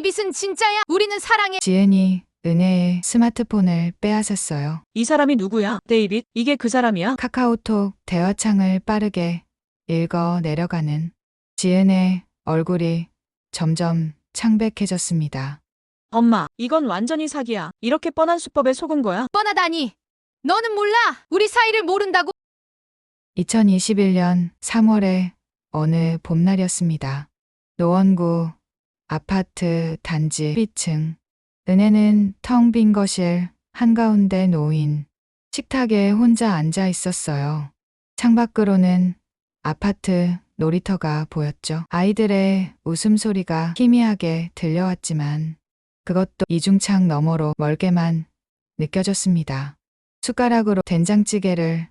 데이빗은 진짜야. 우리는 사랑해. 지은이 은혜의 스마트폰을 빼앗았어요. 이 사람이 누구야? 데이빗? 이게 그 사람이야? 카카오톡 대화창을 빠르게 읽어 내려가는 지은의 얼굴이 점점 창백해졌습니다. 엄마, 이건 완전히 사기야. 이렇게 뻔한 수법에 속은 거야? 뻔하다니. 너는 몰라. 우리 사이를 모른다고. 2021년 3월의 어느 봄날이었습니다. 노원구 아파트 단지 B층. 은혜는 텅 빈 거실 한가운데 놓인 식탁에 혼자 앉아 있었어요. 창밖으로는 아파트 놀이터가 보였죠. 아이들의 웃음소리가 희미하게 들려왔지만 그것도 이중창 너머로 멀게만 느껴졌습니다. 숟가락으로 된장찌개를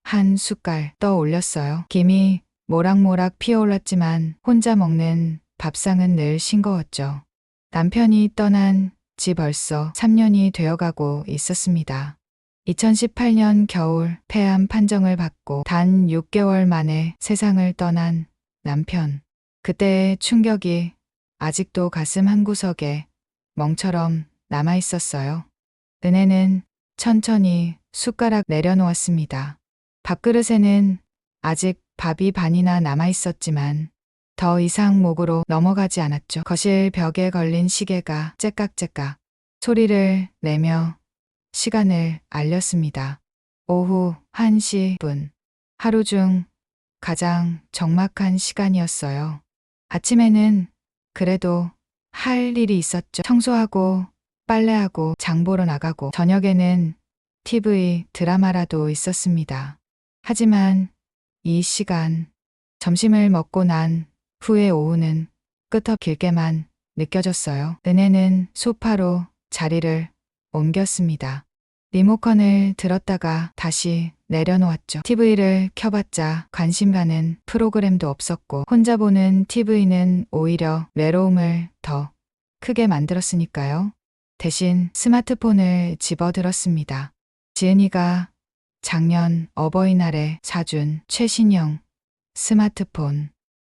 한 숟갈 떠 올렸어요. 김이 모락모락 피어올랐지만 혼자 먹는 밥상은 늘 싱거웠죠. 남편이 떠난 지 벌써 3년이 되어가고 있었습니다. 2018년 겨울 폐암 판정을 받고 단 6개월 만에 세상을 떠난 남편. 그때의 충격이 아직도 가슴 한구석에 멍처럼 남아 있었어요. 은혜는 천천히 숟가락 내려놓았습니다. 밥그릇에는 아직 밥이 반이나 남아 있었지만 더 이상 목으로 넘어가지 않았죠. 거실 벽에 걸린 시계가 째깍째깍 소리를 내며 시간을 알렸습니다. 오후 1시 분. 하루 중 가장 적막한 시간이었어요. 아침에는 그래도 할 일이 있었죠. 청소하고 빨래하고 장 보러 나가고 저녁에는 TV 드라마라도 있었습니다. 하지만 이 시간, 점심을 먹고 난 후의 오후는 끄떡길게만 느껴졌어요. 은혜는 소파로 자리를 옮겼습니다. 리모컨을 들었다가 다시 내려놓았죠. TV를 켜봤자 관심 가는 프로그램도 없었고 혼자 보는 TV는 오히려 외로움을 더 크게 만들었으니까요. 대신 스마트폰을 집어들었습니다. 지은이가 작년 어버이날에 사준 최신형 스마트폰.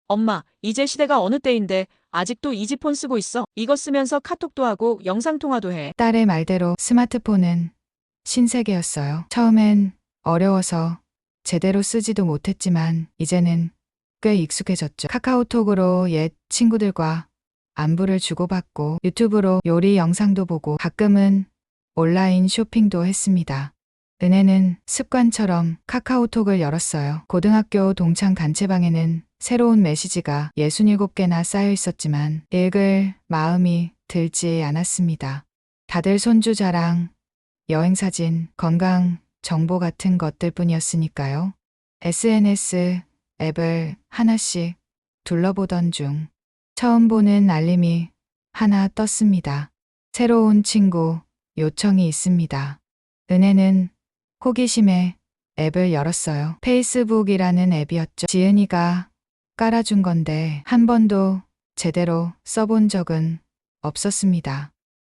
엄마, 이제 시대가 어느 때인데 아직도 이지폰 쓰고 있어. 이거 쓰면서 카톡도 하고 영상통화도 해. 딸의 말대로 스마트폰은 신세계였어요. 처음엔 어려워서 제대로 쓰지도 못했지만 이제는 꽤 익숙해졌죠. 카카오톡으로 옛 친구들과 안부를 주고받고 유튜브로 요리 영상도 보고 가끔은 온라인 쇼핑도 했습니다. 은혜는 습관처럼 카카오톡을 열었어요. 고등학교 동창 단체방에는 새로운 메시지가 67개나 쌓여 있었지만 읽을 마음이 들지 않았습니다. 다들 손주 자랑, 여행 사진, 건강 정보 같은 것들 뿐이었으니까요. SNS 앱을 하나씩 둘러보던 중 처음 보는 알림이 하나 떴습니다. 새로운 친구 요청이 있습니다. 은혜는 호기심에 앱을 열었어요. 페이스북이라는 앱이었죠. 지은이가 깔아준 건데 한 번도 제대로 써본 적은 없었습니다.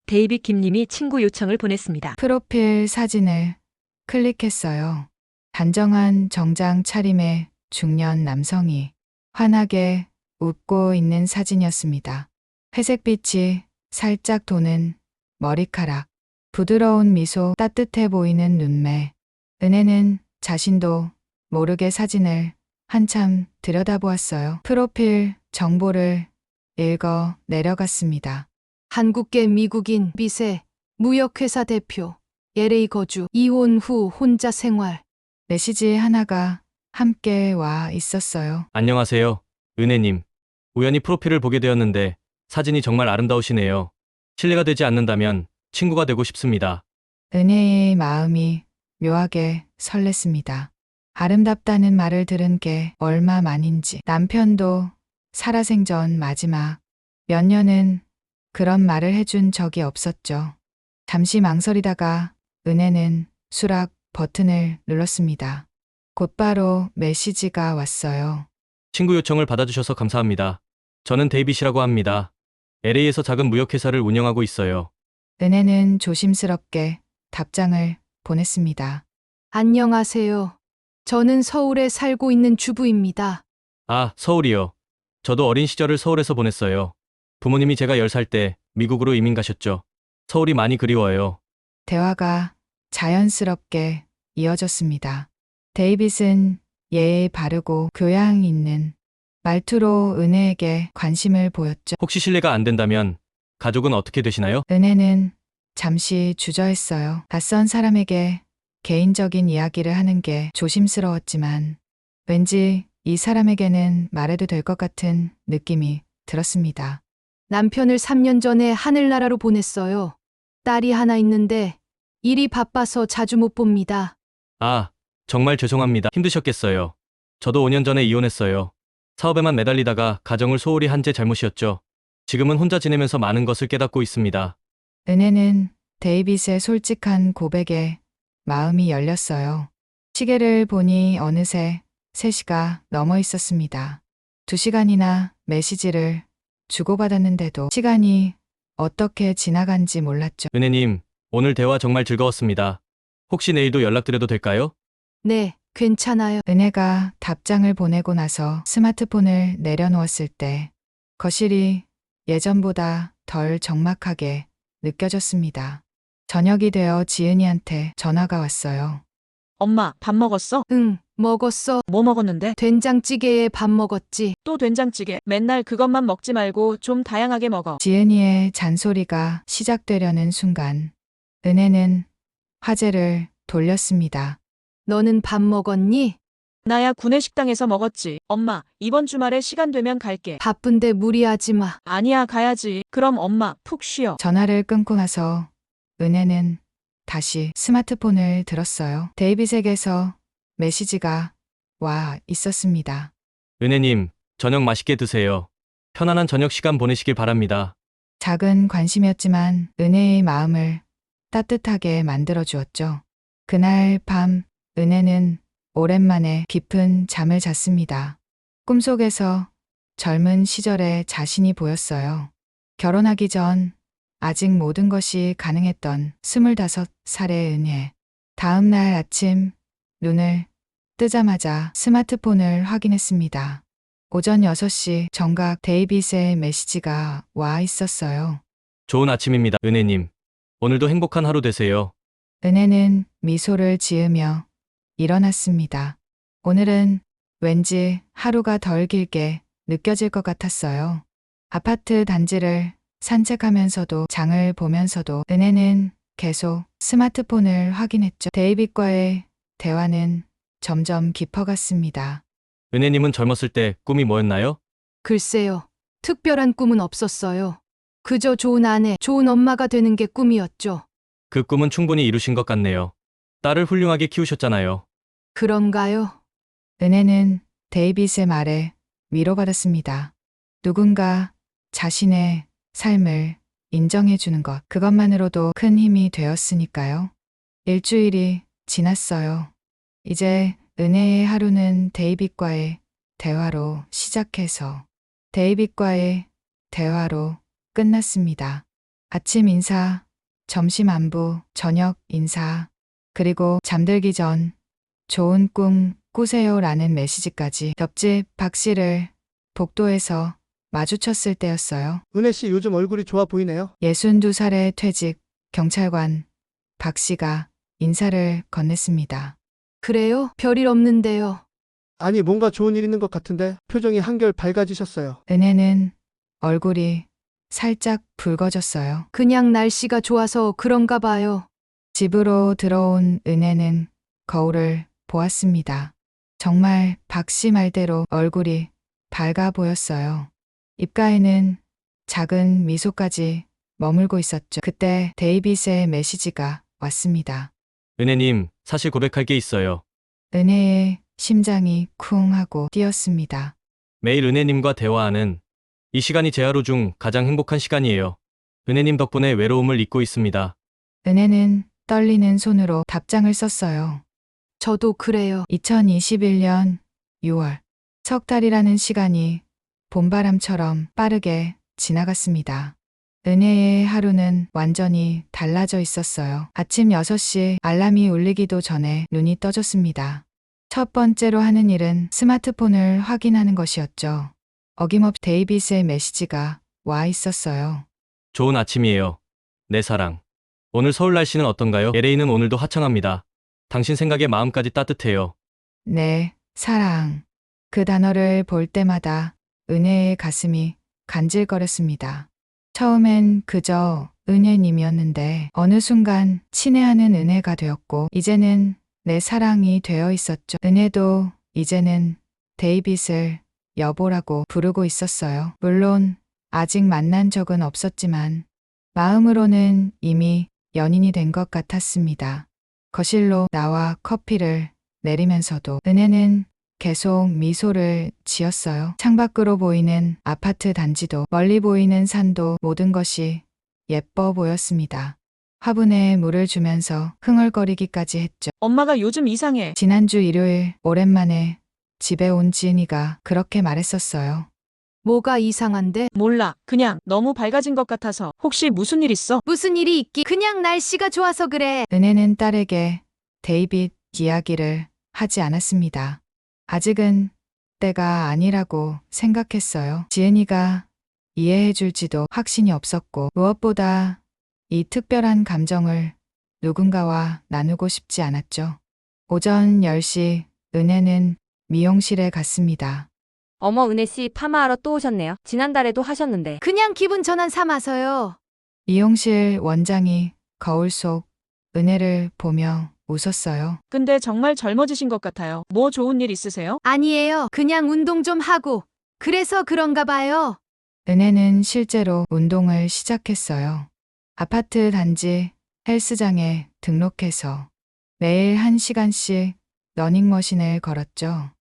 데이빗 김님이 친구 요청을 보냈습니다. 프로필 사진을 클릭했어요. 단정한 정장 차림의 중년 남성이 환하게 웃고 있는 사진이었습니다. 회색빛이 살짝 도는 머리카락, 부드러운 미소, 따뜻해 보이는 눈매. 은혜는 자신도 모르게 사진을 한참 들여다보았어요. 프로필 정보를 읽어 내려갔습니다. 한국계 미국인 미세 무역회사 대표. LA 거주. 이혼 후 혼자 생활. 메시지 하나가 함께 와 있었어요. 안녕하세요, 은혜님. 우연히 프로필을 보게 되었는데 사진이 정말 아름다우시네요. 실례가 되지 않는다면 친구가 되고 싶습니다. 은혜의 마음이 묘하게 설렜습니다. 아름답다는 말을 들은 게 얼마 만인지 남편도 살아생전 마지막 몇 년은 그런 말을 해준 적이 없었죠. 잠시 망설이다가 은혜는 수락 버튼을 눌렀습니다. 곧바로 메시지가 왔어요. 친구 요청을 받아주셔서 감사합니다. 저는 데이빗이라고 합니다. LA에서 작은 무역회사를 운영하고 있어요. 은혜는 조심스럽게 답장을 보냈습니다. 안녕하세요. 저는 서울에 살고 있는 주부입니다. 아, 서울이요. 저도 어린 시절을 서울에서 보냈어요. 부모님이 제가 10살 때 미국으로 이민 가셨죠. 서울이 많이 그리워요. 대화가 자연스럽게 이어졌습니다. 데이빗은 예의 바르고 교양 있는 말투로 은혜에게 관심을 보였죠. 혹시 실례가 안 된다면 가족은 어떻게 되시나요? 은혜는 잠시 주저했어요. 낯선 사람에게 개인적인 이야기를 하는 게 조심스러웠지만 왠지 이 사람에게는 말해도 될 것 같은 느낌이 들었습니다. 남편을 3년 전에 하늘나라로 보냈어요. 딸이 하나 있는데 일이 바빠서 자주 못 봅니다. 아, 정말 죄송합니다. 힘드셨겠어요. 저도 5년 전에 이혼했어요. 사업에만 매달리다가 가정을 소홀히 한 제 잘못이었죠. 지금은 혼자 지내면서 많은 것을 깨닫고 있습니다. 은혜는 데이빗의 솔직한 고백에 마음이 열렸어요. 시계를 보니 어느새 3시가 넘어 있었습니다. 2시간이나 메시지를 주고받았는데도 시간이 어떻게 지나간지 몰랐죠. 은혜님, 오늘 대화 정말 즐거웠습니다. 혹시 내일도 연락드려도 될까요? 네, 괜찮아요. 은혜가 답장을 보내고 나서 스마트폰을 내려놓았을 때 거실이 예전보다 덜 적막하게 느껴졌습니다. 저녁이 되어 지은이한테 전화가 왔어요. 엄마, 밥 먹었어? 응, 먹었어. 뭐 먹었는데? 된장찌개에 밥 먹었지. 또 된장찌개. 맨날 그것만 먹지 말고 좀 다양하게 먹어. 지은이의 잔소리가 시작되려는 순간 은혜는 화제를 돌렸습니다. 너는 밥 먹었니? 나야 구내식당에서 먹었지. 엄마, 이번 주말에 시간 되면 갈게. 바쁜데 무리하지 마. 아니야, 가야지. 그럼 엄마, 푹 쉬어. 전화를 끊고 나서 은혜는 다시 스마트폰을 들었어요. 데이빗에게서 메시지가 와 있었습니다. 은혜님, 저녁 맛있게 드세요. 편안한 저녁 시간 보내시길 바랍니다. 작은 관심이었지만 은혜의 마음을 따뜻하게 만들어 주었죠. 그날 밤 은혜는 오랜만에 깊은 잠을 잤습니다. 꿈속에서 젊은 시절의 자신이 보였어요. 결혼하기 전 아직 모든 것이 가능했던 25살의 은혜. 다음 날 아침 눈을 뜨자마자 스마트폰을 확인했습니다. 오전 6시 정각 데이빗의 메시지가 와 있었어요. 좋은 아침입니다, 은혜님. 오늘도 행복한 하루 되세요. 은혜는 미소를 지으며 일어났습니다. 오늘은 왠지 하루가 덜 길게 느껴질 것 같았어요. 아파트 단지를 산책하면서도 장을 보면서도 은혜는 계속 스마트폰을 확인했죠. 데이빗과의 대화는 점점 깊어갔습니다. 은혜님은 젊었을 때 꿈이 뭐였나요? 글쎄요. 특별한 꿈은 없었어요. 그저 좋은 아내, 좋은 엄마가 되는 게 꿈이었죠. 그 꿈은 충분히 이루신 것 같네요. 딸을 훌륭하게 키우셨잖아요. 그런가요? 은혜는 데이빗의 말에 위로받았습니다. 누군가 자신의 삶을 인정해주는 것, 그것만으로도 큰 힘이 되었으니까요. 일주일이 지났어요. 이제 은혜의 하루는 데이빗과의 대화로 시작해서 데이빗과의 대화로 끝났습니다. 아침 인사, 점심 안부, 저녁 인사, 그리고 잠들기 전 좋은 꿈 꾸세요라는 메시지까지. 옆집 박 씨를 복도에서 마주쳤을 때였어요. 은혜 씨 요즘 얼굴이 좋아 보이네요. 62살의 퇴직 경찰관 박 씨가 인사를 건넸습니다. 그래요? 별일 없는데요. 아니 뭔가 좋은 일 있는 것 같은데 표정이 한결 밝아지셨어요. 은혜는 얼굴이 살짝 붉어졌어요. 그냥 날씨가 좋아서 그런가 봐요. 집으로 들어온 은혜는 거울을 보았습니다. 정말 박 씨 말대로 얼굴이 밝아 보였어요. 입가에는 작은 미소까지 머물고 있었죠. 그때 데이빗의 메시지가 왔습니다. 은혜님, 사실 고백할 게 있어요. 은혜의 심장이 쿵 하고 뛰었습니다. 매일 은혜님과 대화하는 이 시간이 제 하루 중 가장 행복한 시간이에요. 은혜님 덕분에 외로움을 잊고 있습니다. 은혜는 떨리는 손으로 답장을 썼어요. 저도 그래요. 2021년 6월. 석 달이라는 시간이 봄바람처럼 빠르게 지나갔습니다. 은혜의 하루는 완전히 달라져 있었어요. 아침 6시 알람이 울리기도 전에 눈이 떠졌습니다. 첫 번째로 하는 일은 스마트폰을 확인하는 것이었죠. 어김없이 데이빗의 메시지가 와 있었어요. 좋은 아침이에요. 내 사랑. 오늘 서울 날씨는 어떤가요? LA는 오늘도 화창합니다. 당신 생각에 마음까지 따뜻해요. 네, 사랑. 그 단어를 볼 때마다 은혜의 가슴이 간질거렸습니다. 처음엔 그저 은혜님이었는데 어느 순간 친애하는 은혜가 되었고 이제는 내 사랑이 되어 있었죠. 은혜도 이제는 데이빗을 여보라고 부르고 있었어요. 물론 아직 만난 적은 없었지만 마음으로는 이미 연인이 된 것 같았습니다. 거실로 나와 커피를 내리면서도 은혜는 계속 미소를 지었어요. 창밖으로 보이는 아파트 단지도 멀리 보이는 산도 모든 것이 예뻐 보였습니다. 화분에 물을 주면서 흥얼거리기까지 했죠. 엄마가 요즘 이상해. 지난주 일요일 오랜만에 집에 온 지은이가 그렇게 말했었어요. 뭐가 이상한데? 몰라. 그냥 너무 밝아진 것 같아서. 혹시 무슨 일 있어? 무슨 일이 있기? 그냥 날씨가 좋아서 그래. 은혜는 딸에게 데이빗 이야기를 하지 않았습니다. 아직은 때가 아니라고 생각했어요. 지은이가 이해해 줄지도 확신이 없었고 무엇보다 이 특별한 감정을 누군가와 나누고 싶지 않았죠. 오전 10시 은혜는 미용실에 갔습니다. 어머, 은혜 씨 파마하러 또 오셨네요. 지난달에도 하셨는데. 그냥 기분 전환 삼아서요. 미용실 원장이 거울 속 은혜를 보며 웃었어요. 근데 정말 젊어지신 것 같아요. 뭐 좋은 일 있으세요? 아니에요. 그냥 운동 좀 하고. 그래서 그런가 봐요. 은혜는 실제로 운동을 시작했어요. 아파트 단지 헬스장에 등록해서 매일 1시간씩 러닝머신을 걸었죠.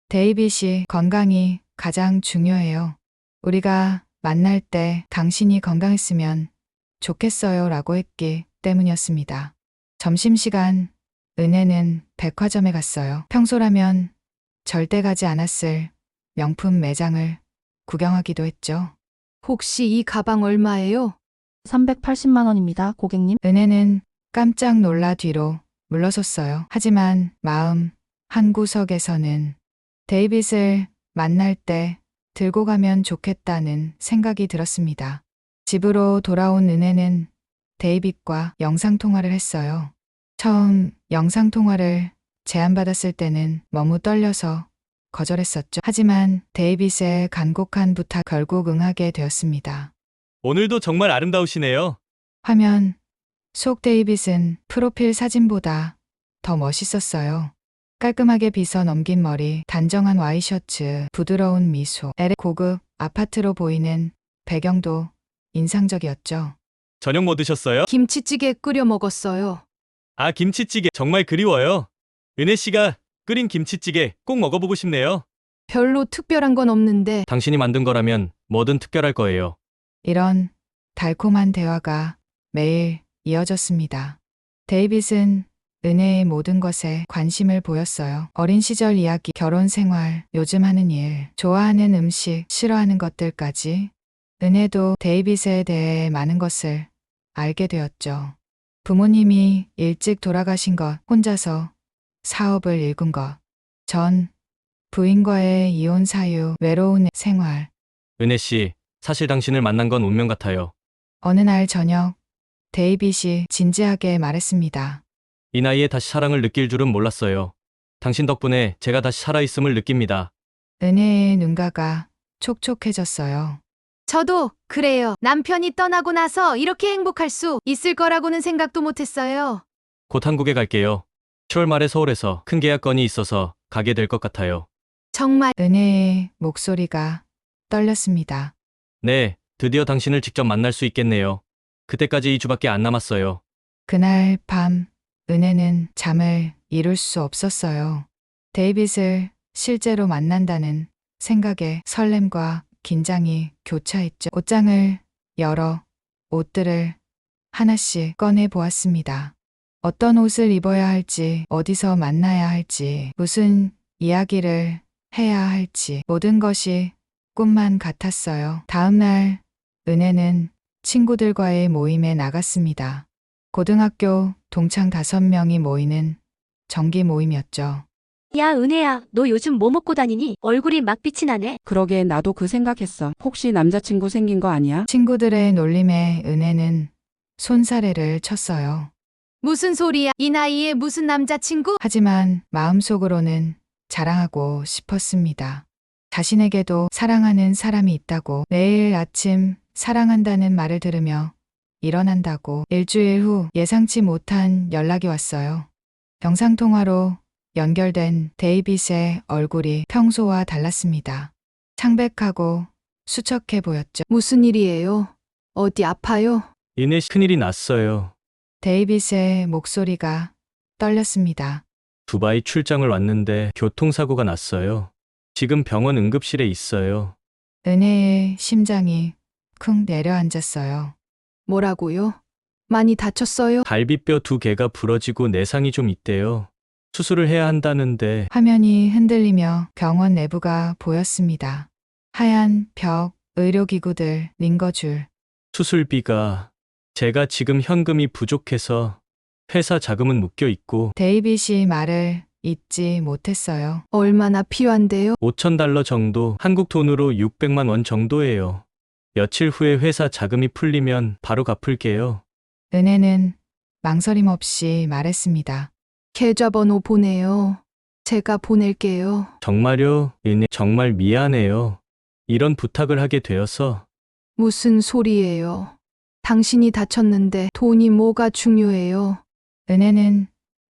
데이빗이 건강이 가장 중요해요. 우리가 만날 때 당신이 건강했으면 좋겠어요 라고 했기 때문이었습니다. 점심시간 은혜는 백화점에 갔어요. 평소라면 절대 가지 않았을 명품 매장을 구경하기도 했죠. 혹시 이 가방 얼마예요? 380만 원입니다, 고객님. 은혜는 깜짝 놀라 뒤로 물러섰어요. 하지만 마음 한구석에서는 데이빗을 만날 때 들고 가면 좋겠다는 생각이 들었습니다. 집으로 돌아온 은혜는 데이빗과 영상통화를 했어요. 처음 영상통화를 제안받았을 때는 너무 떨려서 거절했었죠. 하지만 데이빗의 간곡한 부탁 결국 응하게 되었습니다. 오늘도 정말 아름다우시네요. 화면 속 데이빗은 프로필 사진보다 더 멋있었어요. 깔끔하게 빗어 넘긴 머리, 단정한 와이셔츠, 부드러운 미소, LA 고급 아파트로 보이는 배경도 인상적이었죠. 저녁 뭐 드셨어요? 김치찌개 끓여 먹었어요. 아, 김치찌개 정말 그리워요. 은혜 씨가 끓인 김치찌개 꼭 먹어보고 싶네요. 별로 특별한 건 없는데 당신이 만든 거라면 뭐든 특별할 거예요. 이런 달콤한 대화가 매일 이어졌습니다. 데이빗은 은혜의 모든 것에 관심을 보였어요. 어린 시절 이야기, 결혼 생활, 요즘 하는 일, 좋아하는 음식, 싫어하는 것들까지. 은혜도 데이빗에 대해 많은 것을 알게 되었죠. 부모님이 일찍 돌아가신 것, 혼자서 사업을 일군 것, 전 부인과의 이혼 사유, 외로운 생활. 은혜 씨, 사실 당신을 만난 건 운명 같아요. 어느 날 저녁 데이빗이 진지하게 말했습니다. 이 나이에 다시 사랑을 느낄 줄은 몰랐어요. 당신 덕분에 제가 다시 살아있음을 느낍니다. 은혜의 눈가가 촉촉해졌어요. 저도 그래요. 남편이 떠나고 나서 이렇게 행복할 수 있을 거라고는 생각도 못했어요. 곧 한국에 갈게요. 7월 말에 서울에서 큰 계약 건이 있어서 가게 될 것 같아요. 정말 은혜의 목소리가 떨렸습니다. 네, 드디어 당신을 직접 만날 수 있겠네요. 그때까지 2주밖에 안 남았어요. 그날 밤 은혜는 잠을 이룰 수 없었어요. 데이빗을 실제로 만난다는 생각에 설렘과 긴장이 교차했죠. 옷장을 열어 옷들을 하나씩 꺼내 보았습니다. 어떤 옷을 입어야 할지, 어디서 만나야 할지, 무슨 이야기를 해야 할지 모든 것이 꿈만 같았어요. 다음 날 은혜는 친구들과의 모임에 나갔습니다. 고등학교 동창 5명이 모이는 정기 모임이었죠. 야, 은혜야, 너 요즘 뭐 먹고 다니니? 얼굴이 막 빛이 나네. 그러게 나도 그 생각했어. 혹시 남자친구 생긴 거 아니야? 친구들의 놀림에 은혜는 손사래를 쳤어요. 무슨 소리야? 이 나이에 무슨 남자친구? 하지만 마음속으로는 자랑하고 싶었습니다. 자신에게도 사랑하는 사람이 있다고, 내일 아침 사랑한다는 말을 들으며 일어난다고. 일주일 후 예상치 못한 연락이 왔어요. 영상통화로 연결된 데이빗의 얼굴이 평소와 달랐습니다. 창백하고 수척해 보였죠. 무슨 일이에요? 어디 아파요? 이내 큰일이 났어요. 데이빗의 목소리가 떨렸습니다. 두바이 출장을 왔는데 교통사고가 났어요. 지금 병원 응급실에 있어요. 은혜의 심장이 쿵 내려앉았어요. 뭐라고요? 많이 다쳤어요? 갈비뼈 2개가 부러지고 내상이 좀 있대요. 수술을 해야 한다는데 화면이 흔들리며 병원 내부가 보였습니다. 하얀 벽, 의료기구들, 링거줄. 수술비가 제가 지금 현금이 부족해서 회사 자금은 묶여 있고 데이빗이 말을 잇지 못했어요. 얼마나 필요한데요? 5,000달러 정도, 한국 돈으로 600만 원 정도예요. 며칠 후에 회사 자금이 풀리면 바로 갚을게요. 은혜는 망설임 없이 말했습니다. 계좌번호 보내요. 제가 보낼게요. 정말요? 은혜 정말 미안해요. 이런 부탁을 하게 되어서. 무슨 소리예요? 당신이 다쳤는데 돈이 뭐가 중요해요? 은혜는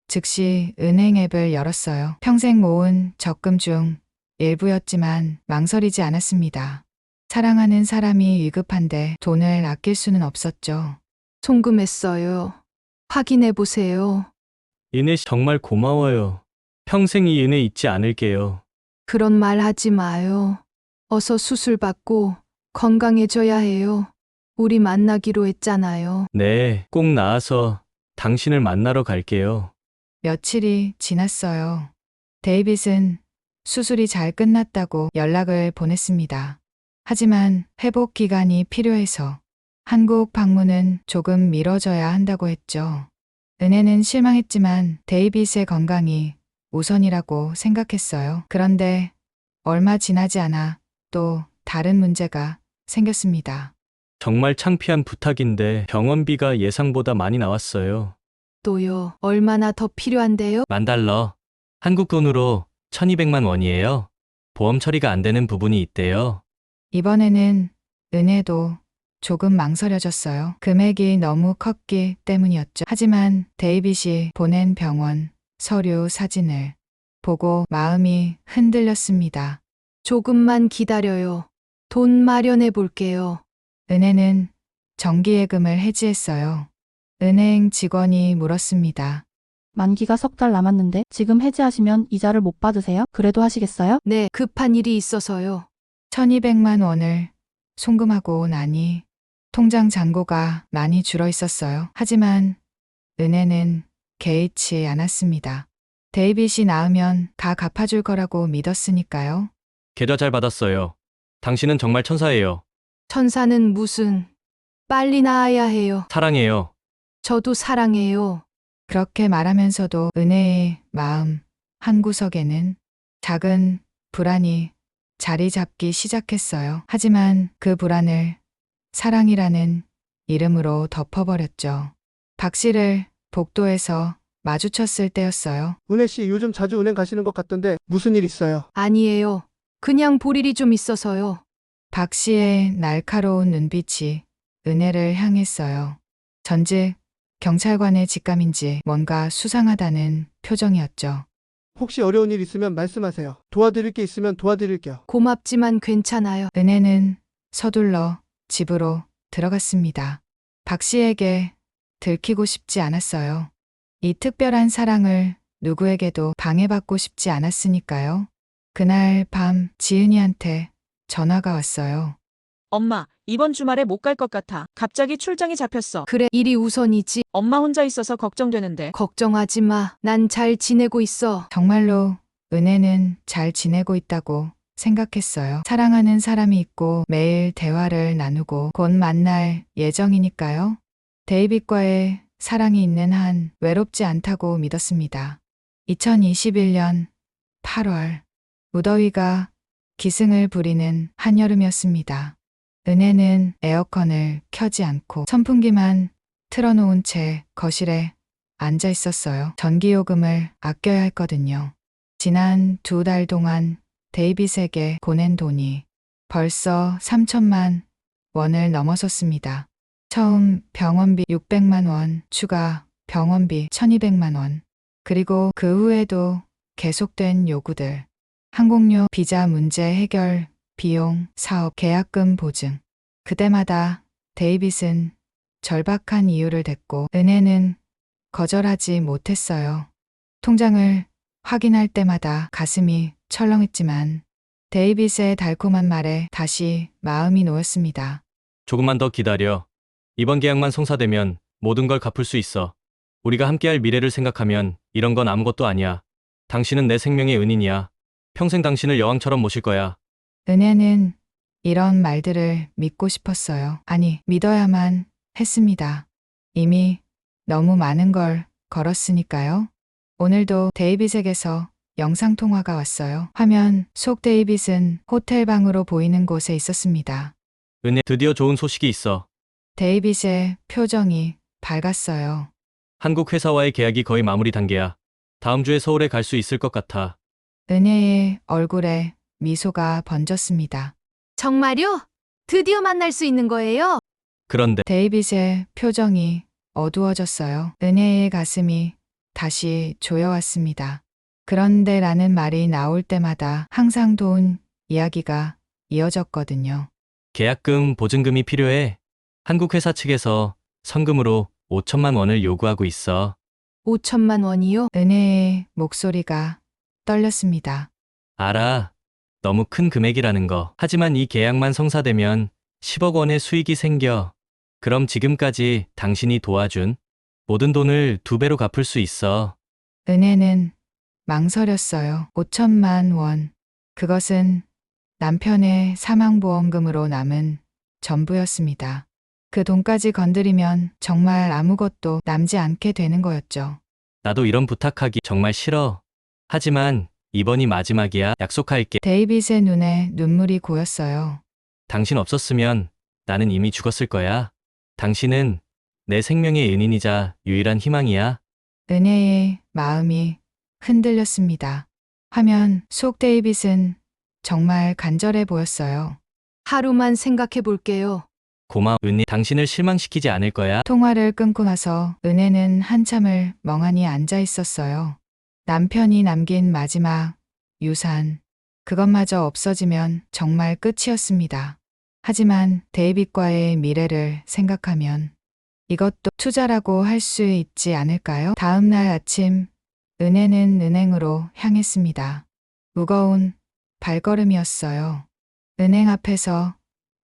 즉시 은행 앱을 열었어요. 평생 모은 적금 중 일부였지만 망설이지 않았습니다. 사랑하는 사람이 위급한데 돈을 아낄 수는 없었죠. 송금했어요. 확인해 보세요. 은혜 정말 고마워요. 평생 이 은혜 잊지 않을게요. 그런 말 하지 마요. 어서 수술 받고 건강해져야 해요. 우리 만나기로 했잖아요. 네, 꼭 나아서 당신을 만나러 갈게요. 며칠이 지났어요. 데이빗은 수술이 잘 끝났다고 연락을 보냈습니다. 하지만 회복 기간이 필요해서 한국 방문은 조금 미뤄져야 한다고 했죠. 은혜는 실망했지만 데이빗의 건강이 우선이라고 생각했어요. 그런데 얼마 지나지 않아 또 다른 문제가 생겼습니다. 정말 창피한 부탁인데 병원비가 예상보다 많이 나왔어요. 또요. 얼마나 더 필요한데요? $10,000. 한국 돈으로 1,200만 원이에요. 보험 처리가 안 되는 부분이 있대요. 이번에는 은혜도 조금 망설여졌어요. 금액이 너무 컸기 때문이었죠. 하지만 데이빗이 보낸 병원 서류 사진을 보고 마음이 흔들렸습니다. 조금만 기다려요. 돈 마련해 볼게요. 은혜는 정기예금을 해지했어요. 은행 직원이 물었습니다. 만기가 3달 남았는데 지금 해지하시면 이자를 못 받으세요? 그래도 하시겠어요? 네, 급한 일이 있어서요. 1,200만 원을 송금하고 나니 통장 잔고가 많이 줄어 있었어요. 하지만 은혜는 개의치 않았습니다. 데이빗이 나으면 다 갚아줄 거라고 믿었으니까요. 계좌 잘 받았어요. 당신은 정말 천사예요. 천사는 무슨. 빨리 나아야 해요. 사랑해요. 저도 사랑해요. 그렇게 말하면서도 은혜의 마음 한구석에는 작은 불안이 자리 잡기 시작했어요. 하지만 그 불안을 사랑이라는 이름으로 덮어버렸죠. 박 씨를 복도에서 마주쳤을 때였어요. 은혜 씨 요즘 자주 은행 가시는 것 같던데 무슨 일 있어요? 아니에요. 그냥 볼 일이 좀 있어서요. 박 씨의 날카로운 눈빛이 은혜를 향했어요. 전직 경찰관의 직감인지 뭔가 수상하다는 표정이었죠. 혹시 어려운 일 있으면 말씀하세요. 도와드릴 게 있으면 도와드릴게요. 고맙지만 괜찮아요. 은혜는 서둘러 집으로 들어갔습니다. 박 씨에게 들키고 싶지 않았어요. 이 특별한 사랑을 누구에게도 방해받고 싶지 않았으니까요. 그날 밤 지은이한테 전화가 왔어요. 엄마, 이번 주말에 못 갈 것 같아. 갑자기 출장이 잡혔어. 그래, 일이 우선이지. 엄마 혼자 있어서 걱정되는데. 걱정하지 마. 난 잘 지내고 있어. 정말로 은혜는 잘 지내고 있다고 생각했어요. 사랑하는 사람이 있고 매일 대화를 나누고 곧 만날 예정이니까요. 데이빗과의 사랑이 있는 한 외롭지 않다고 믿었습니다. 2021년 8월. 무더위가 기승을 부리는 한여름이었습니다. 은혜는 에어컨을 켜지 않고 선풍기만 틀어놓은 채 거실에 앉아 있었어요. 전기요금을 아껴야 했거든요. 지난 2달 동안 데이빗에게 보낸 돈이 벌써 3천만 원을 넘어섰습니다. 처음 병원비 600만 원, 추가 병원비 1200만 원, 그리고 그 후에도 계속된 요구들. 항공료, 비자 문제 해결, 비용, 사업, 계약금 보증. 그때마다 데이빗은 절박한 이유를 댔고 은혜는 거절하지 못했어요. 통장을 확인할 때마다 가슴이 철렁했지만 데이빗의 달콤한 말에 다시 마음이 놓였습니다. 조금만 더 기다려. 이번 계약만 성사되면 모든 걸 갚을 수 있어. 우리가 함께할 미래를 생각하면 이런 건 아무것도 아니야. 당신은 내 생명의 은인이야. 평생 당신을 여왕처럼 모실 거야. 은혜는 이런 말들을 믿고 싶었어요. 아니, 믿어야만 했습니다. 이미 너무 많은 걸 걸었으니까요. 오늘도 데이빗에게서 영상통화가 왔어요. 화면 속 데이빗은 호텔 방으로 보이는 곳에 있었습니다. 은혜, 드디어 좋은 소식이 있어. 데이빗의 표정이 밝았어요. 한국 회사와의 계약이 거의 마무리 단계야. 다음 주에 서울에 갈 수 있을 것 같아. 은혜의 얼굴에 미소가 번졌습니다. 정말요? 드디어 만날 수 있는 거예요? 그런데 데이빗의 표정이 어두워졌어요. 은혜의 가슴이 다시 조여왔습니다. 그런데라는 말이 나올 때마다 항상 돈 이야기가 이어졌거든요. 계약금, 보증금이 필요해. 한국 회사 측에서 선금으로 5천만 원을 요구하고 있어. 5천만 원이요? 은혜의 목소리가 떨렸습니다. 알아. 너무 큰 금액이라는 거. 하지만 이 계약만 성사되면 10억 원의 수익이 생겨. 그럼 지금까지 당신이 도와준 모든 돈을 2배로 갚을 수 있어. 은혜는 망설였어요. 5천만 원. 그것은 남편의 사망보험금으로 남은 전부였습니다. 그 돈까지 건드리면 정말 아무것도 남지 않게 되는 거였죠. 나도 이런 부탁하기 정말 싫어. 하지만 이번이 마지막이야. 약속할게. 데이빗의 눈에 눈물이 고였어요. 당신 없었으면 나는 이미 죽었을 거야. 당신은 내 생명의 은인이자 유일한 희망이야. 은혜의 마음이 흔들렸습니다. 화면 속 데이빗은 정말 간절해 보였어요. 하루만 생각해 볼게요. 고마워, 은희. 당신을 실망시키지 않을 거야. 통화를 끊고 나서 은혜는 한참을 멍하니 앉아 있었어요. 남편이 남긴 마지막 유산. 그것마저 없어지면 정말 끝이었습니다. 하지만 데이빗과의 미래를 생각하면 이것도 투자라고 할 수 있지 않을까요? 다음 날 아침 은혜는 은행으로 향했습니다. 무거운 발걸음이었어요. 은행 앞에서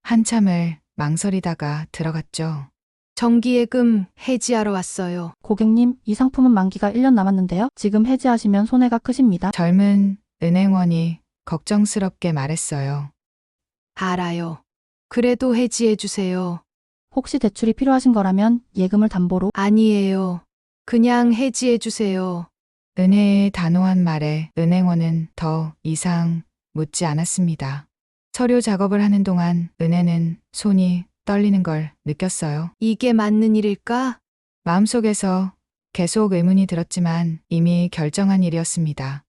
한참을 망설이다가 들어갔죠. 정기예금 해지하러 왔어요. 고객님, 이 상품은 만기가 1년 남았는데요. 지금 해지하시면 손해가 크십니다. 젊은 은행원이 걱정스럽게 말했어요. 알아요. 그래도 해지해 주세요. 혹시 대출이 필요하신 거라면 예금을 담보로. 아니에요. 그냥 해지해 주세요. 은혜의 단호한 말에 은행원은 더 이상 묻지 않았습니다. 서류 작업을 하는 동안 은혜는 손이 떨리는 걸 느꼈어요. 이게 맞는 일일까? 마음속에서 계속 의문이 들었지만 이미 결정한 일이었습니다.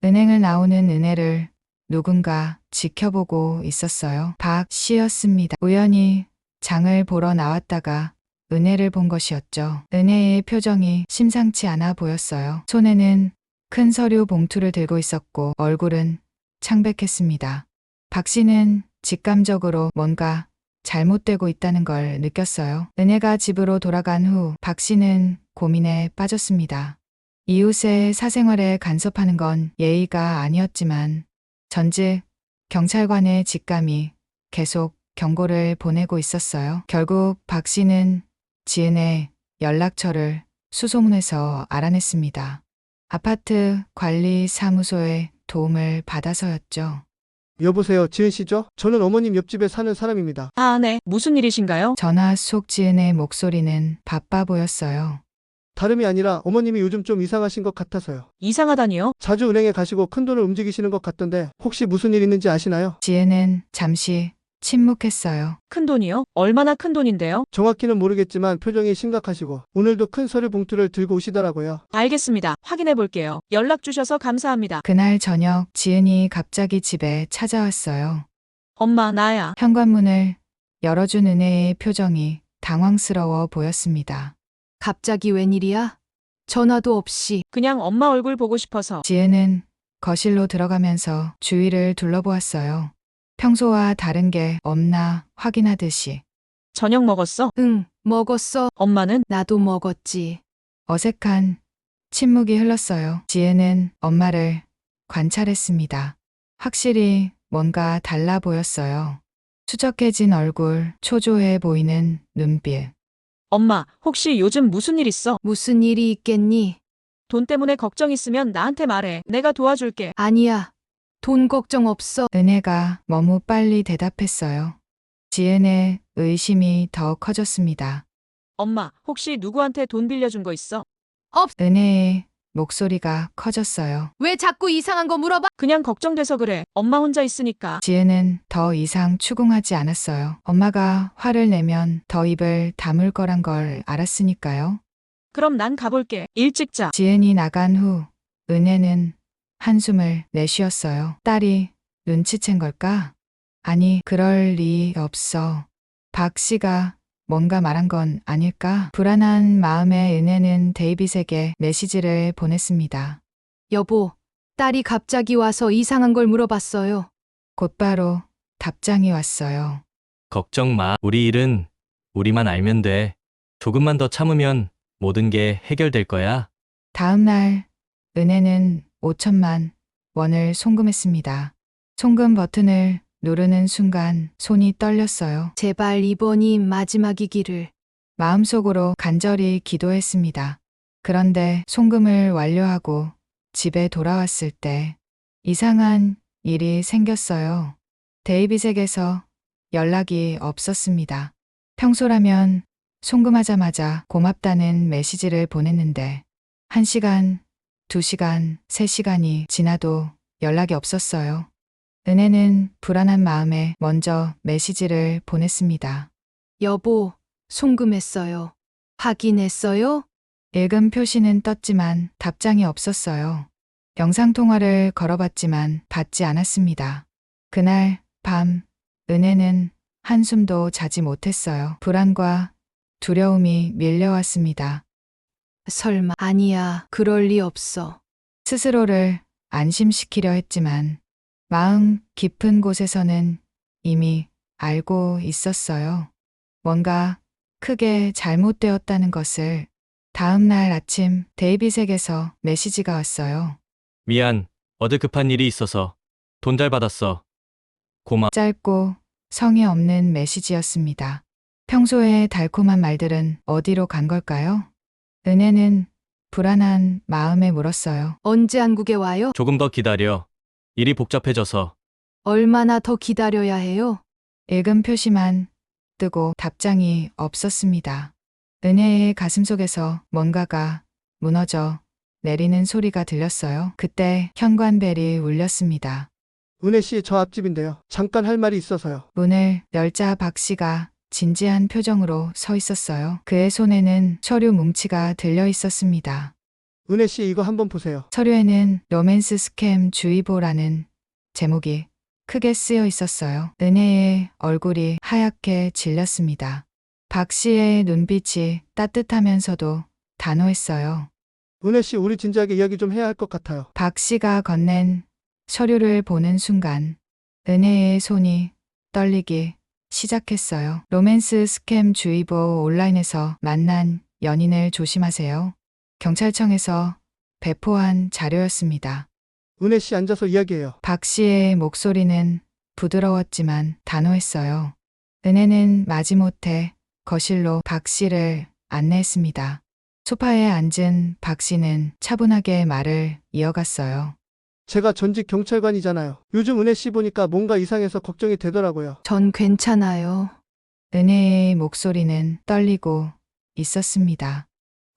은행을 나오는 은혜를 누군가 지켜보고 있었어요. 박 씨였습니다. 우연히 장을 보러 나왔다가 은혜를 본 것이었죠. 은혜의 표정이 심상치 않아 보였어요. 손에는 큰 서류 봉투를 들고 있었고 얼굴은 창백했습니다. 박 씨는 직감적으로 뭔가 잘못되고 있다는 걸 느꼈어요. 은혜가 집으로 돌아간 후 박 씨는 고민에 빠졌습니다. 이웃의 사생활에 간섭하는 건 예의가 아니었지만 전직 경찰관의 직감이 계속 경고를 보내고 있었어요. 결국 박 씨는 지은의 연락처를 수소문해서 알아냈습니다. 아파트 관리사무소의 도움을 받아서였죠. 여보세요, 지은 씨죠? 저는 어머님 옆집에 사는 사람입니다. 아, 네. 무슨 일이신가요? 전화 속 지은의 목소리는 바빠 보였어요. 다름이 아니라 어머님이 요즘 좀 이상하신 것 같아서요. 이상하다니요? 자주 은행에 가시고 큰돈을 움직이시는 것 같던데 혹시 무슨 일 있는지 아시나요? 지혜는 잠시 침묵했어요. 큰돈이요? 얼마나 큰 돈인데요? 정확히는 모르겠지만 표정이 심각하시고 오늘도 큰 서류 봉투를 들고 오시더라고요. 알겠습니다. 확인해 볼게요. 연락 주셔서 감사합니다. 그날 저녁 지은이 갑자기 집에 찾아왔어요. 엄마, 나야. 현관문을 열어준 은혜의 표정이 당황스러워 보였습니다. 갑자기 웬일이야? 전화도 없이. 그냥 엄마 얼굴 보고 싶어서. 지은은 거실로 들어가면서 주위를 둘러보았어요. 평소와 다른 게 없나 확인하듯이. 저녁 먹었어? 응, 먹었어. 엄마는? 나도 먹었지. 어색한 침묵이 흘렀어요. 지혜는 엄마를 관찰했습니다. 확실히 뭔가 달라 보였어요. 추적해진 얼굴, 초조해 보이는 눈빛. 엄마, 혹시 요즘 무슨 일 있어? 무슨 일이 있겠니? 돈 때문에 걱정 있으면 나한테 말해. 내가 도와줄게. 아니야. 돈 걱정 없어. 은혜가 너무 빨리 대답했어요. 지은의 의심이 더 커졌습니다. 엄마, 혹시 누구한테 돈 빌려준 거 있어? 은혜의 목소리가 커졌어요. 왜 자꾸 이상한 거 물어봐? 그냥 걱정돼서 그래. 엄마 혼자 있으니까. 지은은 더 이상 추궁하지 않았어요. 엄마가 화를 내면 더 입을 다물 거란 걸 알았으니까요. 그럼 난 가볼게. 일 찍자. 지은이 나간 후 은혜는 한숨을 내쉬었어요. 딸이 눈치챈 걸까? 아니, 그럴 리 없어. 박 씨가 뭔가 말한 건 아닐까? 불안한 마음에 은혜는 데이빗에게 메시지를 보냈습니다. 여보, 딸이 갑자기 와서 이상한 걸 물어봤어요. 곧바로 답장이 왔어요. 걱정 마. 우리 일은 우리만 알면 돼. 조금만 더 참으면 모든 게 해결될 거야. 다음 날 은혜는 5천만 원을 송금했습니다. 송금 버튼을 누르는 순간 손이 떨렸어요. 제발 이번이 마지막이기를. 마음속으로 간절히 기도했습니다. 그런데 송금을 완료하고 집에 돌아왔을 때 이상한 일이 생겼어요. 데이빗에게서 연락이 없었습니다. 평소라면 송금하자마자 고맙다는 메시지를 보냈는데 1시간, 2시간, 3시간이 지나도 연락이 없었어요. 은혜는 불안한 마음에 먼저 메시지를 보냈습니다. 여보, 송금했어요. 확인했어요? 읽음 표시는 떴지만 답장이 없었어요. 영상통화를 걸어봤지만 받지 않았습니다. 그날 밤 은혜는 한숨도 자지 못했어요. 불안과 두려움이 밀려왔습니다. 설마. 아니야, 그럴 리 없어. 스스로를 안심시키려 했지만 마음 깊은 곳에서는 이미 알고 있었어요. 뭔가 크게 잘못되었다는 것을. 다음 날 아침 데이빗에게서 메시지가 왔어요. 미안. 어제 급한 일이 있어서 돈 잘 받았어. 고마워. 짧고 성의 없는 메시지였습니다. 평소의 달콤한 말들은 어디로 간 걸까요? 은혜는 불안한 마음에 물었어요. 언제 한국에 와요? 조금 더 기다려. 일이 복잡해져서. 얼마나 더 기다려야 해요? 읽음 표시만 뜨고 답장이 없었습니다. 은혜의 가슴속에서 뭔가가 무너져 내리는 소리가 들렸어요. 그때 현관벨이 울렸습니다. 은혜 씨, 저 앞집인데요. 잠깐 할 말이 있어서요. 문을 열자 박 씨가 진지한 표정으로 서 있었어요. 그의 손에는 서류 뭉치가 들려 있었습니다. 은혜 씨, 이거 한번 보세요. 서류에는 로맨스 스캠 주의보라는 제목이 크게 쓰여 있었어요. 은혜의 얼굴이 하얗게 질렸습니다. 박 씨의 눈빛이 따뜻하면서도 단호했어요. 은혜 씨, 우리 진지하게 이야기 좀 해야 할 것 같아요. 박 씨가 건넨 서류를 보는 순간 은혜의 손이 떨리기 시작했어요. 로맨스 스캠 주의보 온라인에서 만난 연인을 조심하세요. 경찰청에서 배포한 자료였습니다. 은혜 씨, 앉아서 이야기해요. 박 씨의 목소리는 부드러웠지만 단호했어요. 은혜는 마지못해 거실로 박 씨를 안내했습니다. 소파에 앉은 박 씨는 차분하게 말을 이어갔어요. 제가 전직 경찰관이잖아요. 요즘 은혜 씨 보니까 뭔가 이상해서 걱정이 되더라고요. 전 괜찮아요. 은혜의 목소리는 떨리고 있었습니다.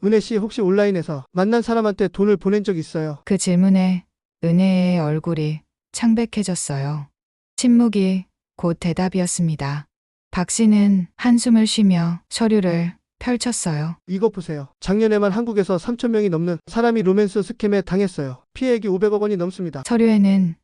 은혜 씨 혹시 온라인에서 만난 사람한테 돈을 보낸 적 있어요? 그 질문에 은혜의 얼굴이 창백해졌어요. 침묵이 곧 대답이었습니다. 박 씨는 한숨을 쉬며 서류를 펼쳤어요. 이거 보세요. 작년에만 한국에서 3,000명이 넘는 사람이 로맨스 스캠에 당했어요. 피해액이 500억 원이 넘습니다. 서류에는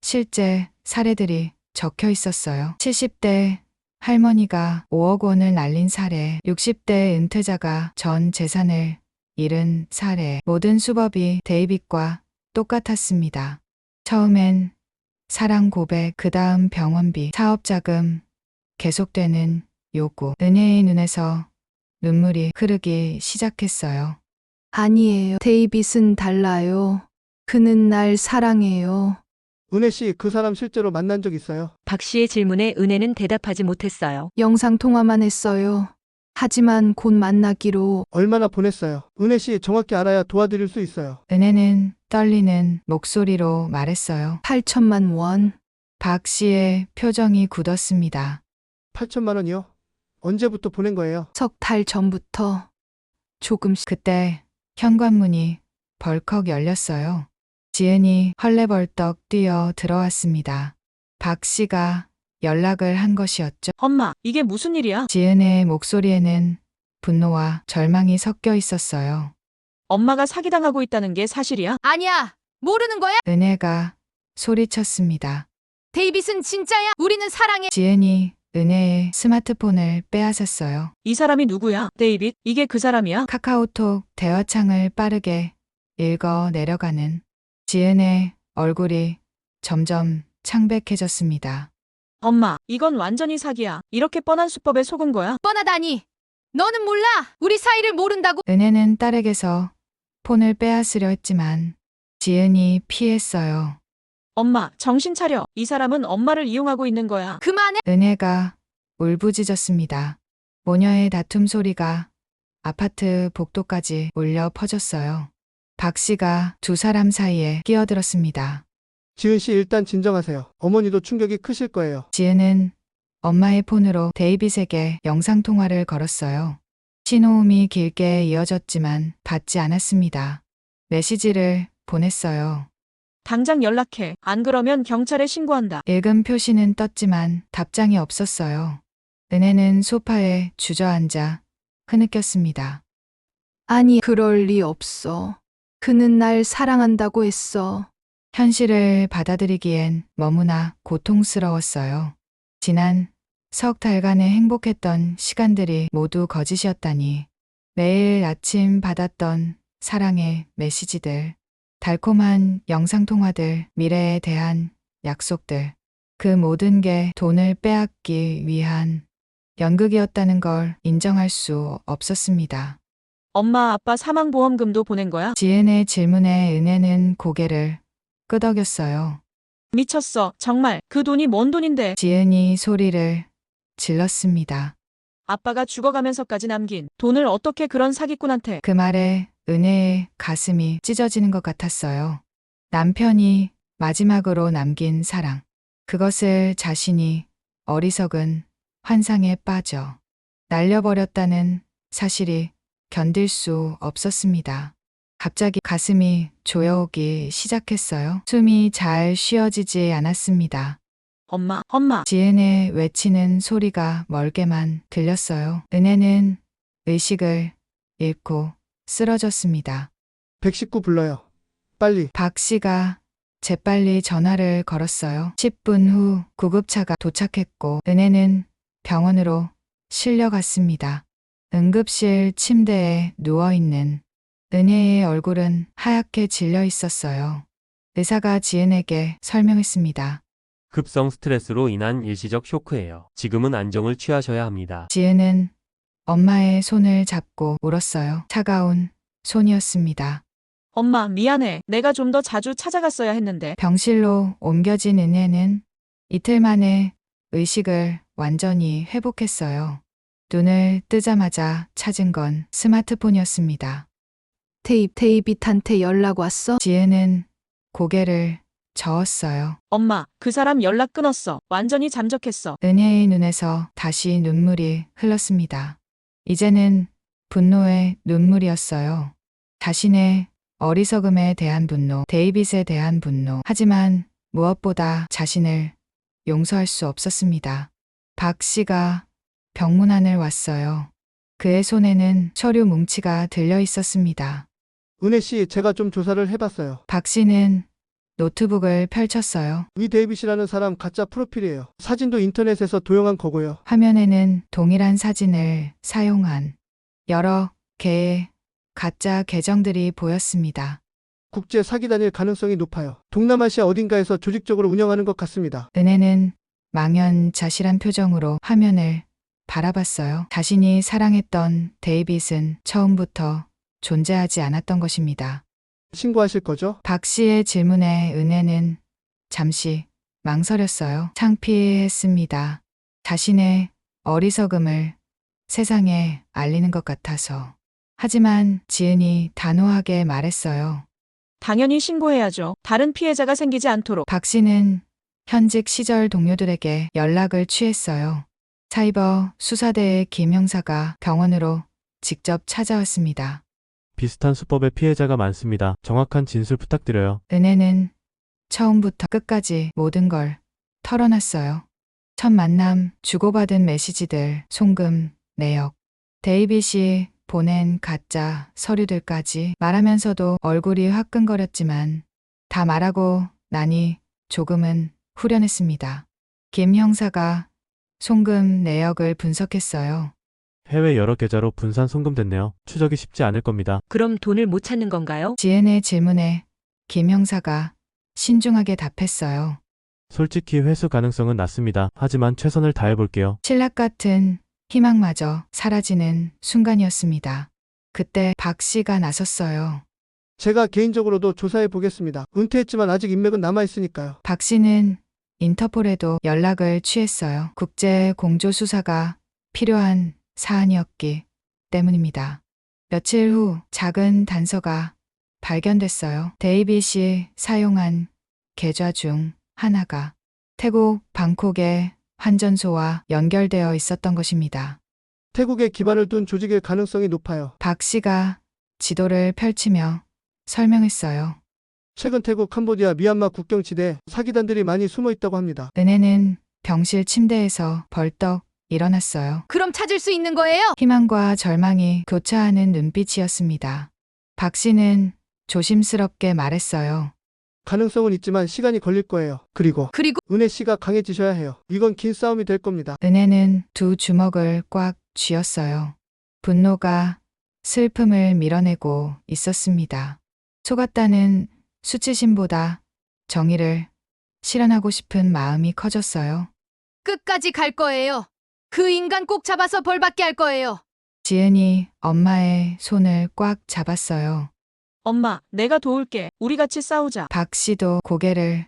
실제 사례들이 적혀 있었어요. 70대 할머니가 5억 원을 날린 사례, 60대 은퇴자가 전 재산을 잃은 사례, 모든 수법이 데이빗과 똑같았습니다. 처음엔 사랑 고백, 그 다음 병원비, 사업자금, 계속되는 요구. 은혜의 눈에서 눈물이 흐르기 시작했어요. 아니에요. 데이빗은 달라요. 그는 날 사랑해요. 은혜 씨 그 사람 실제로 만난 적 있어요? 박 씨의 질문에 은혜는 대답하지 못했어요. 영상통화만 했어요. 하지만 곧 만나기로. 얼마나 보냈어요? 은혜 씨 정확히 알아야 도와드릴 수 있어요. 은혜는 떨리는 목소리로 말했어요. 8천만 원. 박 씨의 표정이 굳었습니다. 8천만 원이요? 언제부터 보낸 거예요? 석 달 전부터. 조금씩. 그때 현관문이 벌컥 열렸어요. 지은이 헐레벌떡 뛰어 들어왔습니다. 박 씨가 연락을 한 것이었죠. 엄마, 이게 무슨 일이야? 지은의 목소리에는 분노와 절망이 섞여 있었어요. 엄마가 사기당하고 있다는 게 사실이야? 아니야. 모르는 거야? 은혜가 소리쳤습니다. 데이빗은 진짜야. 우리는 사랑해. 지은이 은혜의 스마트폰을 빼앗았어요. 이 사람이 누구야? 데이빗, 이게 그 사람이야? 카카오톡 대화창을 빠르게 읽어 내려가는 지은의 얼굴이 점점 창백해졌습니다. 엄마, 이건 완전히 사기야. 이렇게 뻔한 수법에 속은 거야? 뻔하다니. 너는 몰라. 우리 사이를 모른다고. 은혜는 딸에게서 폰을 빼앗으려 했지만 지은이 피했어요. 엄마, 정신 차려. 이 사람은 엄마를 이용하고 있는 거야. 그만해. 은혜가 울부짖었습니다. 모녀의 다툼 소리가 아파트 복도까지 울려 퍼졌어요. 박 씨가 두 사람 사이에 끼어들었습니다. 지은 씨 일단 진정하세요. 어머니도 충격이 크실 거예요. 지은은 엄마의 폰으로 데이빗에게 영상통화를 걸었어요. 신호음이 길게 이어졌지만 받지 않았습니다. 메시지를 보냈어요. 당장 연락해. 안 그러면 경찰에 신고한다. 읽은 표시는 떴지만 답장이 없었어요. 은혜는 소파에 주저앉아 흐느꼈습니다. 아니, 그럴 리 없어. 그는 날 사랑한다고 했어. 현실을 받아들이기엔 너무나 고통스러웠어요. 지난 석 달간의 행복했던 시간들이 모두 거짓이었다니. 매일 아침 받았던 사랑의 메시지들, 달콤한 영상통화들, 미래에 대한 약속들, 그 모든 게 돈을 빼앗기 위한 연극이었다는 걸 인정할 수 없었습니다. 엄마, 아빠 사망보험금도 보낸 거야? 지은의 질문에 은혜는 고개를 끄덕였어요. 미쳤어. 정말. 그 돈이 뭔 돈인데. 지은이 소리를 질렀습니다. 아빠가 죽어가면서까지 남긴 돈을 어떻게 그런 사기꾼한테. 그 말에 은혜의 가슴이 찢어지는 것 같았어요. 남편이 마지막으로 남긴 사랑. 그것을 자신이 어리석은 환상에 빠져 날려버렸다는 사실이 견딜 수 없었습니다. 갑자기 가슴이 조여오기 시작했어요. 숨이 잘 쉬어지지 않았습니다. 엄마, 엄마. 지은의 외치는 소리가 멀게만 들렸어요. 은혜는 의식을 잃고 쓰러졌습니다. 119 불러요. 빨리. 박 씨가 재빨리 전화를 걸었어요. 10분 후 구급차가 도착했고 은혜는 병원으로 실려갔습니다. 응급실 침대에 누워있는 은혜의 얼굴은 하얗게 질려 있었어요. 의사가 지은에게 설명했습니다. 급성 스트레스로 인한 일시적 쇼크예요. 지금은 안정을 취하셔야 합니다. 지은은 엄마의 손을 잡고 울었어요. 차가운 손이었습니다. 엄마, 미안해. 내가 좀 더 자주 찾아갔어야 했는데. 병실로 옮겨진 은혜는 이틀 만에 의식을 완전히 회복했어요. 눈을 뜨자마자 찾은 건 스마트폰이었습니다. 데이빗한테 연락 왔어? 지은은 고개를 저었어요. 엄마, 그 사람 연락 끊었어. 완전히 잠적했어. 은혜의 눈에서 다시 눈물이 흘렀습니다. 이제는 분노의 눈물이었어요. 자신의 어리석음에 대한 분노, 데이빗에 대한 분노. 하지만 무엇보다 자신을 용서할 수 없었습니다. 박 씨가 병문안을 왔어요. 그의 손에는 서류 뭉치가 들려 있었습니다. 은혜 씨, 제가 좀 조사를 해봤어요. 박 씨는 노트북을 펼쳤어요. 위 데이빗이라는 사람 가짜 프로필이에요. 사진도 인터넷에서 도용한 거고요. 화면에는 동일한 사진을 사용한 여러 개의 가짜 계정들이 보였습니다. 국제 사기단일 가능성이 높아요. 동남아시아 어딘가에서 조직적으로 운영하는 것 같습니다. 은혜는 망연자실한 표정으로 화면을 바라봤어요. 자신이 사랑했던 데이빗은 처음부터 존재하지 않았던 것입니다. 신고하실 거죠? 박 씨의 질문에 은혜는 잠시 망설였어요. 창피했습니다. 자신의 어리석음을 세상에 알리는 것 같아서. 하지만 지은이 단호하게 말했어요. 당연히 신고해야죠. 다른 피해자가 생기지 않도록. 박 씨는 현직 시절 동료들에게 연락을 취했어요. 사이버 수사대의 김 형사가 병원으로 직접 찾아왔습니다. 비슷한 수법의 피해자가 많습니다. 정확한 진술 부탁드려요. 은혜는 처음부터 끝까지 모든 걸 털어놨어요. 첫 만남, 주고받은 메시지들, 송금, 내역, 데이빗이 보낸 가짜 서류들까지 말하면서도 얼굴이 화끈거렸지만 다 말하고 나니 조금은 후련했습니다. 김 형사가 송금 내역을 분석했어요. 해외 여러 계좌로 분산 송금됐네요. 추적이 쉽지 않을 겁니다. 그럼 돈을 못 찾는 건가요? 지은의 질문에 김 형사가 신중하게 답했어요. 솔직히 회수 가능성은 낮습니다. 하지만 최선을 다해볼게요. 신락 같은 희망마저 사라지는 순간이었습니다. 그때 박 씨가 나섰어요. 제가 개인적으로도 조사해 보겠습니다. 은퇴했지만 아직 인맥은 남아있으니까요. 박 씨는 인터폴에도 연락을 취했어요. 국제 공조 수사가 필요한 사안이었기 때문입니다. 며칠 후 작은 단서가 발견됐어요. 데이빗이 사용한 계좌 중 하나가 태국 방콕의 환전소와 연결되어 있었던 것입니다. 태국에 기반을 둔 조직일 가능성이 높아요. 박 씨가 지도를 펼치며 설명했어요. 최근 태국, 캄보디아, 미얀마 국경지대에 사기단들이 많이 숨어 있다고 합니다. 은혜는 병실 침대에서 벌떡 일어났어요. 그럼 찾을 수 있는 거예요? 희망과 절망이 교차하는 눈빛이었습니다. 박 씨는 조심스럽게 말했어요. 가능성은 있지만 시간이 걸릴 거예요. 그리고 은혜 씨가 강해지셔야 해요. 이건 긴 싸움이 될 겁니다. 은혜는 두 주먹을 꽉 쥐었어요. 분노가 슬픔을 밀어내고 있었습니다. 속았다는 수치심보다 정의를 실현하고 싶은 마음이 커졌어요. 끝까지 갈 거예요. 그 인간 꼭 잡아서 벌 받게 할 거예요. 지은이 엄마의 손을 꽉 잡았어요. 엄마, 내가 도울게. 우리 같이 싸우자. 박 씨도 고개를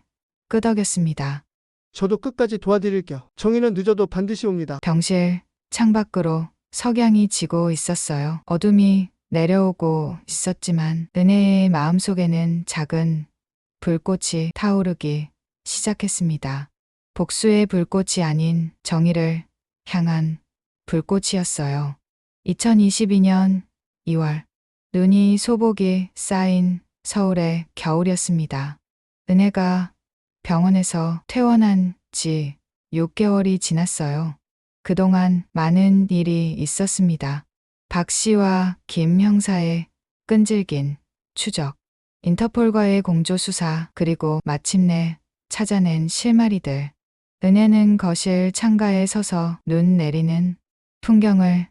끄덕였습니다. 저도 끝까지 도와드릴게요. 정의는 늦어도 반드시 옵니다. 병실 창밖으로 석양이 지고 있었어요. 어둠이 내려오고 있었지만 은혜의 마음속에는 작은 불꽃이 타오르기 시작했습니다. 복수의 불꽃이 아닌 정의를 향한 불꽃이었어요. 2022년 2월 눈이 소복이 쌓인 서울의 겨울이었습니다. 은혜가 병원에서 퇴원한 지 6개월이 지났어요. 그동안 많은 일이 있었습니다. 박 씨와 김 형사의 끈질긴 추적, 인터폴과의 공조 수사, 그리고 마침내 찾아낸 실마리들. 은혜는 거실 창가에 서서 눈 내리는 풍경을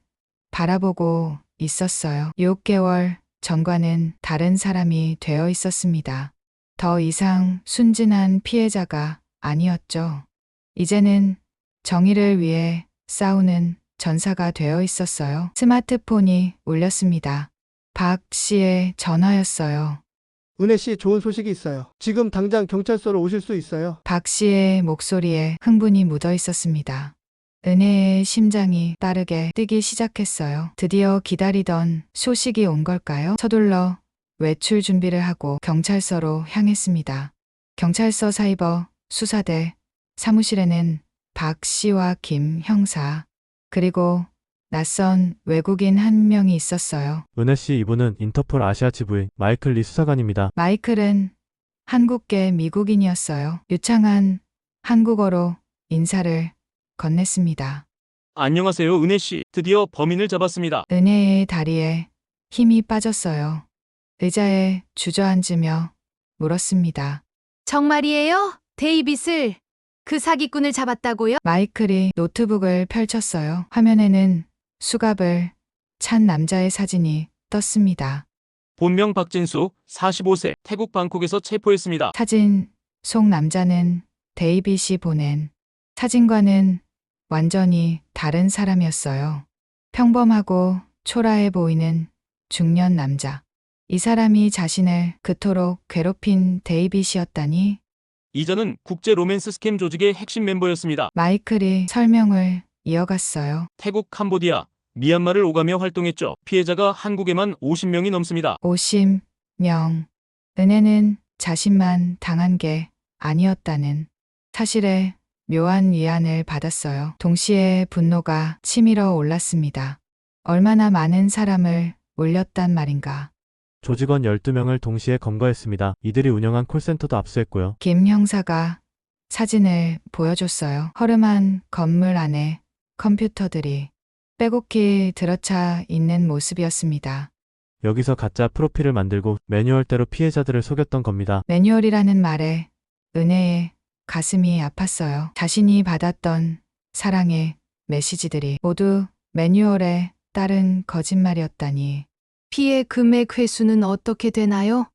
바라보고 있었어요. 6개월 전과는 다른 사람이 되어 있었습니다. 더 이상 순진한 피해자가 아니었죠. 이제는 정의를 위해 싸우는 전사가 되어 있었어요. 스마트폰이 울렸습니다. 박 씨의 전화였어요. 은혜 씨, 좋은 소식이 있어요. 지금 당장 경찰서로 오실 수 있어요. 박 씨의 목소리에 흥분이 묻어 있었습니다. 은혜의 심장이 빠르게 뛰기 시작했어요. 드디어 기다리던 소식이 온 걸까요? 서둘러 외출 준비를 하고 경찰서로 향했습니다. 경찰서 사이버 수사대 사무실에는 박 씨와 김 형사, 그리고 낯선 외국인 한 명이 있었어요. 은혜 씨, 이분은 인터폴 아시아 지부의 마이클 리 수사관입니다. 마이클은 한국계 미국인이었어요. 유창한 한국어로 인사를 건넸습니다. 안녕하세요, 은혜 씨. 드디어 범인을 잡았습니다. 은혜의 다리에 힘이 빠졌어요. 의자에 주저앉으며 물었습니다. 정말이에요? 데이빗을 그 사기꾼을 잡았다고요? 마이클이 노트북을 펼쳤어요. 화면에는 수갑을 찬 남자의 사진이 떴습니다. 본명 박진수, 45세, 태국 방콕에서 체포했습니다. 사진 속 남자는 데이빗이 보낸 사진과는 완전히 다른 사람이었어요. 평범하고 초라해 보이는 중년 남자. 이 사람이 자신을 그토록 괴롭힌 데이빗이었다니. 이전은 국제 로맨스 스캠 조직의 핵심 멤버였습니다. 마이클이 설명을 이어갔어요. 태국, 캄보디아, 미얀마를 오가며 활동했죠. 피해자가 한국에만 50명이 넘습니다. 50명. 은혜는 자신만 당한 게 아니었다는 사실에 묘한 위안을 받았어요. 동시에 분노가 치밀어 올랐습니다. 얼마나 많은 사람을 올렸단 말인가. 조직원 12명을 동시에 검거했습니다. 이들이 운영한 콜센터도 압수했고요. 김 형사가 사진을 보여줬어요. 허름한 건물 안에 컴퓨터들이 빼곡히 들어차 있는 모습이었습니다. 여기서 가짜 프로필을 만들고 매뉴얼대로 피해자들을 속였던 겁니다. 매뉴얼이라는 말에 은혜의 가슴이 아팠어요. 자신이 받았던 사랑의 메시지들이 모두 매뉴얼에 따른 거짓말이었다니. 피해 금액 회수는 어떻게 되나요?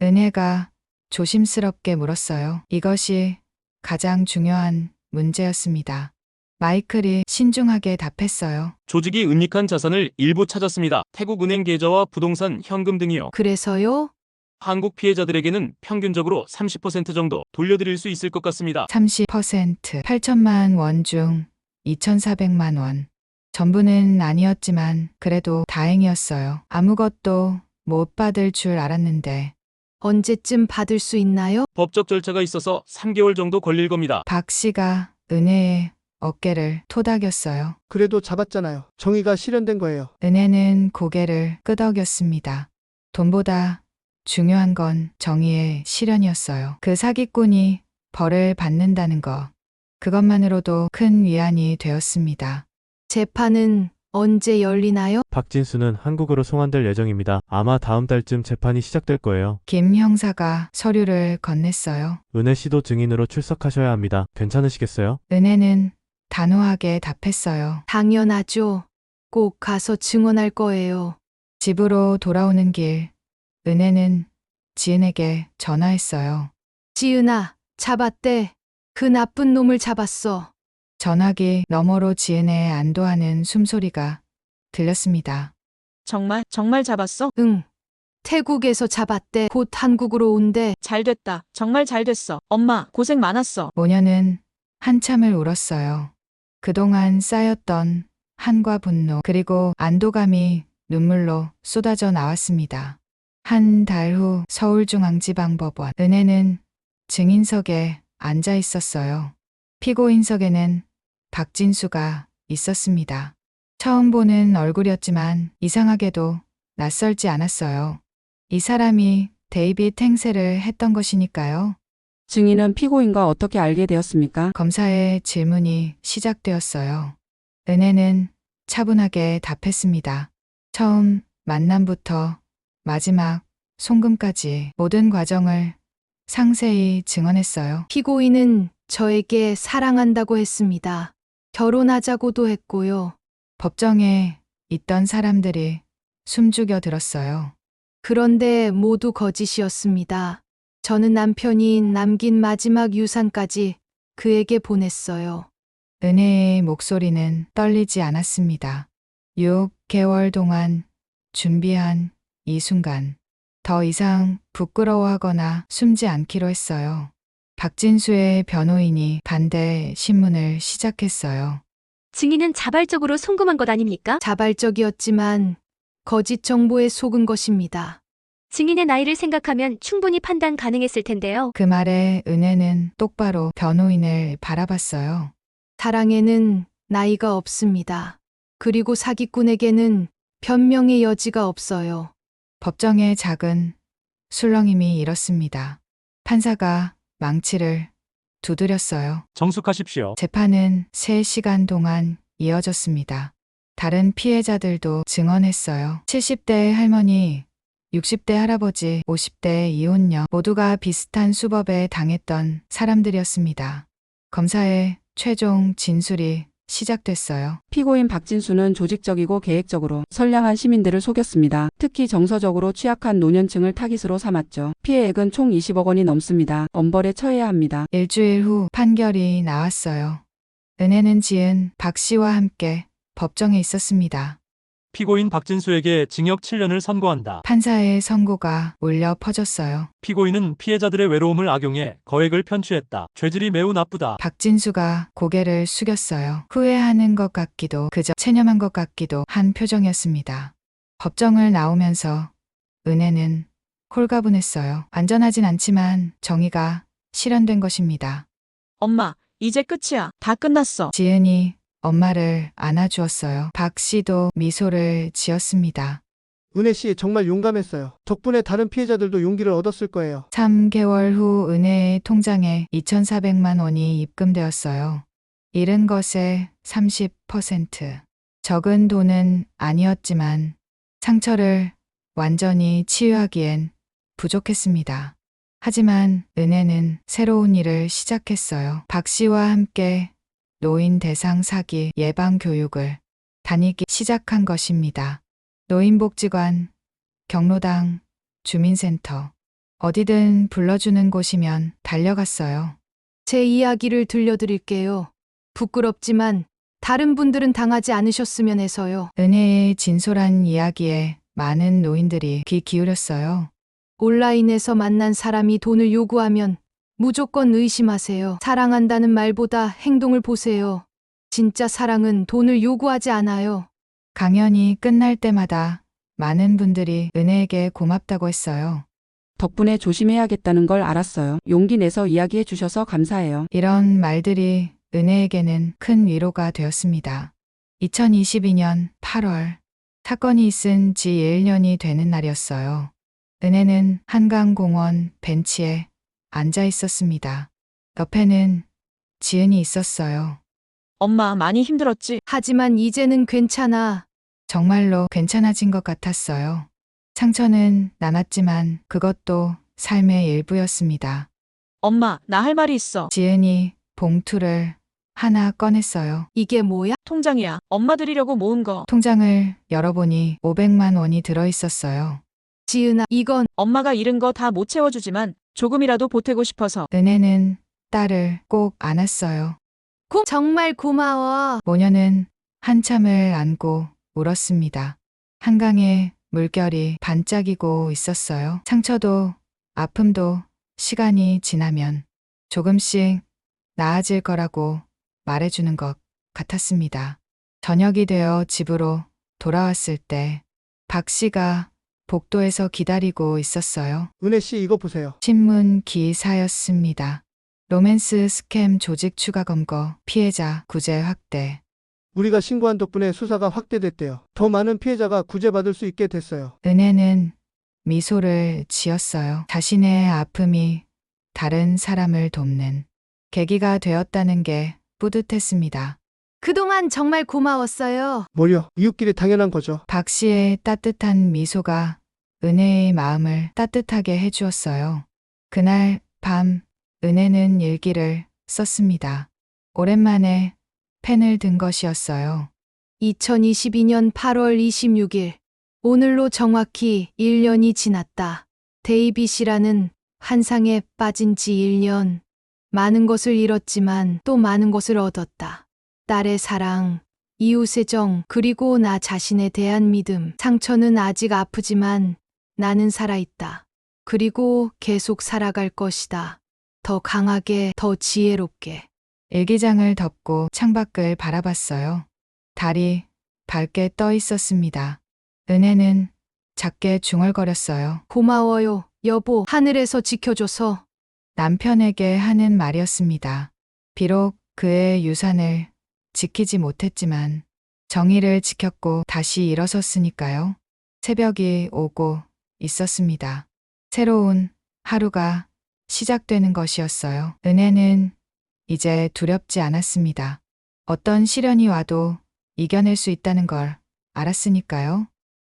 은혜가 조심스럽게 물었어요. 이것이 가장 중요한 문제였습니다. 마이클이 신중하게 답했어요. 조직이 은닉한 자산을 일부 찾았습니다. 태국 은행 계좌와 부동산, 현금 등이요. 그래서요? 한국 피해자들에게는 평균적으로 30% 정도 돌려드릴 수 있을 것 같습니다. 30%, 8천만 원 중 2,400만 원. 전부는 아니었지만 그래도 다행이었어요. 아무것도 못 받을 줄 알았는데. 언제쯤 받을 수 있나요? 법적 절차가 있어서 3개월 정도 걸릴 겁니다. 박 씨가 은혜의 어깨를 토닥였어요. 그래도 잡았잖아요. 정의가 실현된 거예요. 은혜는 고개를 끄덕였습니다. 돈보다 중요한 건 정의의 실현이었어요. 그 사기꾼이 벌을 받는다는 거. 그것만으로도 큰 위안이 되었습니다. 재판은 언제 열리나요? 박진수는 한국으로 송환될 예정입니다. 아마 다음 달쯤 재판이 시작될 거예요. 김 형사가 서류를 건넸어요. 은혜 씨도 증인으로 출석하셔야 합니다. 괜찮으시겠어요? 은혜는 단호하게 답했어요. 당연하죠. 꼭 가서 증언할 거예요. 집으로 돌아오는 길, 은혜는 지은에게 전화했어요. 지은아, 잡았대. 그 나쁜 놈을 잡았어. 전화기 너머로 지은의 안도하는 숨소리가 들렸습니다. 정말 잡았어? 응. 태국에서 잡았대. 곧 한국으로 온대. 잘 됐다. 정말 잘 됐어. 엄마, 고생 많았어. 모녀는 한참을 울었어요. 그동안 쌓였던 한과 분노 그리고 안도감이 눈물로 쏟아져 나왔습니다. 한 달 후 서울중앙지방법원. 은혜는 증인석에 앉아 있었어요. 피고인석에는 박진수가 있었습니다. 처음 보는 얼굴이었지만 이상하게도 낯설지 않았어요. 이 사람이 데이빗 행세를 했던 것이니까요. 증인은 피고인과 어떻게 알게 되었습니까? 검사의 질문이 시작되었어요. 은혜는 차분하게 답했습니다. 처음 만남부터 마지막 송금까지 모든 과정을 상세히 증언했어요. 피고인은 저에게 사랑한다고 했습니다. 결혼하자고도 했고요. 법정에 있던 사람들이 숨죽여 들었어요. 그런데 모두 거짓이었습니다. 저는 남편이 남긴 마지막 유산까지 그에게 보냈어요. 은혜의 목소리는 떨리지 않았습니다. 6개월 동안 준비한 이 순간. 더 이상 부끄러워하거나 숨지 않기로 했어요. 박진수의 변호인이 반대 신문을 시작했어요. 증인은 자발적으로 송금한 것 아닙니까? 자발적이었지만 거짓 정보에 속은 것입니다. 증인의 나이를 생각하면 충분히 판단 가능했을 텐데요. 그 말에 은혜는 똑바로 변호인을 바라봤어요. 사랑에는 나이가 없습니다. 그리고 사기꾼에게는 변명의 여지가 없어요. 법정의 작은 술렁임이 일었습니다. 판사가 망치를 두드렸어요. 정숙하십시오. 재판은 3시간 동안 이어졌습니다. 다른 피해자들도 증언했어요. 70대 할머니, 60대 할아버지, 50대 이혼녀 모두가 비슷한 수법에 당했던 사람들이었습니다. 검사의 최종 진술이 시작됐어요. 피고인 박진수는 조직적이고 계획적으로 선량한 시민들을 속였습니다. 특히 정서적으로 취약한 노년층을 타깃으로 삼았죠. 피해액은 총 20억 원이 넘습니다. 엄벌에 처해야 합니다. 일주일 후 판결이 나왔어요. 은혜는 지은 박 씨와 함께 법정에 있었습니다. 피고인 박진수에게 징역 7년을 선고한다. 판사의 선고가 울려 퍼졌어요. 피고인은 피해자들의 외로움을 악용해 거액을 편취했다. 죄질이 매우 나쁘다. 박진수가 고개를 숙였어요. 후회하는 것 같기도 그저 체념한 것 같기도 한 표정이었습니다. 법정을 나오면서 은혜는 홀가분했어요. 안전하진 않지만 정의가 실현된 것입니다. 엄마, 이제 끝이야. 다 끝났어. 지은이 엄마를 안아주었어요. 박 씨도 미소를 지었습니다. 은혜 씨 정말 용감했어요. 덕분에 다른 피해자들도 용기를 얻었을 거예요. 3개월 후 은혜의 통장에 2,400만 원이 입금되었어요. 잃은 것의 30%. 적은 돈은 아니었지만 상처를 완전히 치유하기엔 부족했습니다. 하지만 은혜는 새로운 일을 시작했어요. 박 씨와 함께 노인 대상 사기 예방 교육을 다니기 시작한 것입니다. 노인복지관, 경로당, 주민센터, 어디든 불러주는 곳이면 달려갔어요. 제 이야기를 들려드릴게요. 부끄럽지만 다른 분들은 당하지 않으셨으면 해서요. 은혜의 진솔한 이야기에 많은 노인들이 귀 기울였어요. 온라인에서 만난 사람이 돈을 요구하면 무조건 의심하세요. 사랑한다는 말보다 행동을 보세요. 진짜 사랑은 돈을 요구하지 않아요. 강연이 끝날 때마다 많은 분들이 은혜에게 고맙다고 했어요. 덕분에 조심해야겠다는 걸 알았어요. 용기 내서 이야기해 주셔서 감사해요. 이런 말들이 은혜에게는 큰 위로가 되었습니다. 2022년 8월 사건이 있은 지 1년이 되는 날이었어요. 은혜는 한강공원 벤치에 앉아 있었습니다. 옆에는 지은이 있었어요. 엄마, 많이 힘들었지? 하지만 이제는 괜찮아. 정말로 괜찮아진 것 같았어요. 상처는 남았지만 그것도 삶의 일부였습니다. 엄마, 나 할 말이 있어. 지은이 봉투를 하나 꺼냈어요. 이게 뭐야? 통장이야. 엄마 드리려고 모은 거. 통장을 열어보니 500만 원이 들어있었어요. 지은아, 이건 엄마가 잃은 거 다 못 채워주지만 조금이라도 보태고 싶어서. 은혜는 딸을 꼭 안았어요. 정말 고마워. 모녀는 한참을 안고 울었습니다. 한강에 물결이 반짝이고 있었어요. 상처도 아픔도 시간이 지나면 조금씩 나아질 거라고 말해주는 것 같았습니다. 저녁이 되어 집으로 돌아왔을 때 박 씨가 복도에서 기다리고 있었어요. 은혜 씨 이거 보세요. 신문 기사였습니다. 로맨스 스캠 조직 추가 검거, 피해자 구제 확대. 우리가 신고한 덕분에 수사가 확대됐대요. 더 많은 피해자가 구제받을 수 있게 됐어요. 은혜는 미소를 지었어요. 자신의 아픔이 다른 사람을 돕는 계기가 되었다는 게 뿌듯했습니다. 그동안 정말 고마웠어요. 뭘요? 이웃끼리 당연한 거죠. 박 씨의 따뜻한 미소가 은혜의 마음을 따뜻하게 해주었어요. 그날 밤 은혜는 일기를 썼습니다. 오랜만에 펜을 든 것이었어요. 2022년 8월 26일. 오늘로 정확히 1년이 지났다. 데이빗이라는 환상에 빠진 지 1년. 많은 것을 잃었지만 또 많은 것을 얻었다. 딸의 사랑, 이웃의 정, 그리고 나 자신에 대한 믿음. 상처는 아직 아프지만 나는 살아있다. 그리고 계속 살아갈 것이다. 더 강하게, 더 지혜롭게. 일기장을 덮고 창밖을 바라봤어요. 달이 밝게 떠 있었습니다. 은혜는 작게 중얼거렸어요. 고마워요, 여보. 하늘에서 지켜줘서. 남편에게 하는 말이었습니다. 비록 그의 유산을 지키지 못했지만 정의를 지켰고 다시 일어섰으니까요. 새벽이 오고 있었습니다. 새로운 하루가 시작되는 것이었어요. 은혜는 이제 두렵지 않았습니다. 어떤 시련이 와도 이겨낼 수 있다는 걸 알았으니까요.